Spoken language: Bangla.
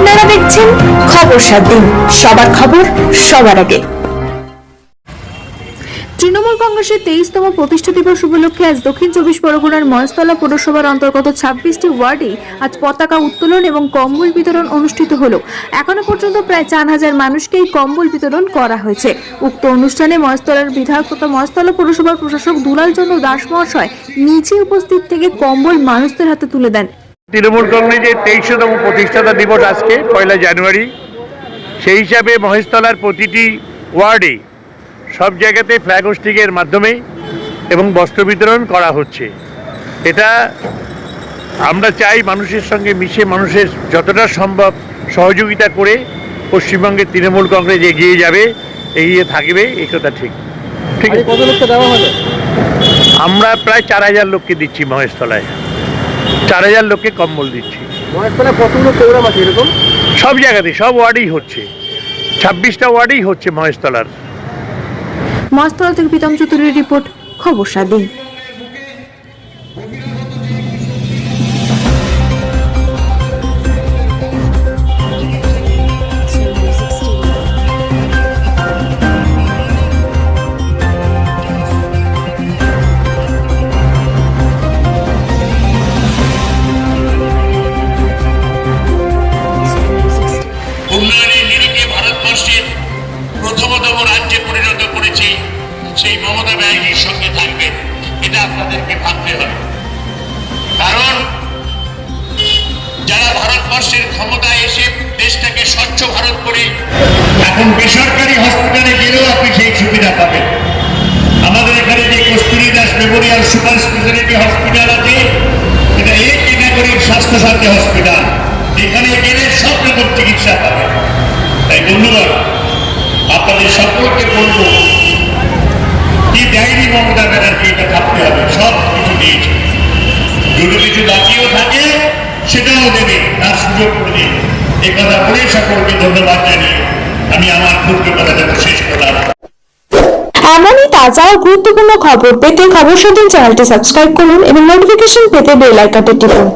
আপনারা দেখছেন খবর 7 দিন, সবার খবর সবার আগে। তৃণমূল কংগ্রেসের 23তম প্রতিষ্ঠা দিবস উপলক্ষে আজ দক্ষিণ 24 পরগনার মহেশতলা পৌরসভার অন্তর্গত 26টি ওয়ার্ডে আজ পতাকা উত্তোলন এবং কম্বল বিতরণ অনুষ্ঠিত হলো। এখনো পর্যন্ত প্রায় 4000 মানুষকে এই কম্বল বিতরণ করা হয়েছে। উক্ত অনুষ্ঠানে মহেশতলার বিধায়ক তথা মহেশতলা পৌরসভার প্রশাসক দুলাল চন্দ্র দাস মহাশয় নিজে উপস্থিত থেকে কম্বল মানুষদের হাতে তুলে দেন। তৃণমূল কংগ্রেসের 23তম প্রতিষ্ঠাতা দিবস আজকে 1 জানুয়ারি। সেই হিসাবে মহেশতলার প্রতিটি ওয়ার্ডে সব জায়গাতে ফ্ল্যাগ হোস্টিংয়ের মাধ্যমে এবং বস্ত্র বিতরণ করা হচ্ছে। এটা আমরা চাই মানুষের সঙ্গে মিশে মানুষের যতটা সম্ভব সহযোগিতা করে পশ্চিমবঙ্গের তৃণমূল কংগ্রেস এগিয়ে যাবে, এগিয়ে থাকবে, এই কথা ঠিক। ঠিক আছে, কত লোককে দেওয়া হলো? আমরা প্রায় 4000 লোককে দিচ্ছি মহেশতলায়, 4000 লোককে কম্বল দিচ্ছি। মহেশতলায় কতগুলো প্রোগ্রাম আছে এরকম? সব জায়গাতে সব ওয়ার্ডেই হচ্ছে, 26টা ওয়ার্ডেই হচ্ছে মহেশতলার। মহেশতলা থেকে প্রীতম চৌধুরীর রিপোর্ট, খবর 7 দিন। উন্নয়নের নিরিখে ভারতবর্ষের প্রথমতম রাজ্যে পরিণত করেছে সেই মমতা ব্যানার্জির সঙ্গে থাকবেন, এটা আপনাদেরকে ভাবতে হবে। কারণ যারা ভারতবর্ষের ক্ষমতায় এসে দেশটাকে স্বচ্ছ ভারত করে এখন বেসরকারি হসপিটালে গেলেও আপনি সেই সুবিধা পাবেন। আমাদের এখানে যে Kasturi Das memorial super speciality hospital আছে, এটা এক নাগরিক স্বাস্থ্যসাথী হসপিটাল, এখানে গেলে সব রকম চিকিৎসা পাবে। তাই বন্ধুগণ, আপনাদের সকলকে বলবো কি দেয়নি মমতা ব্যানার্জি, এটা ভাবতে হবে। সব কিছু দিয়েছে, যদি কিছু বাকিও থাকে সেটাও দেবে, তার সুযোগ করে দিন। এ কথা বলে সকলকে ধন্যবাদ জানিয়ে আমি আমার ক্ষুদ্র কথাটা শেষ করলাম। এমনই তাজা ও গুরুত্বপূর্ণ খবর পেতে খবর 7 দিন চ্যানেলটি সাবস্ক্রাইব করুন এবং নোটিফিকেশন পেতে বেল আইকনটি টিপুন।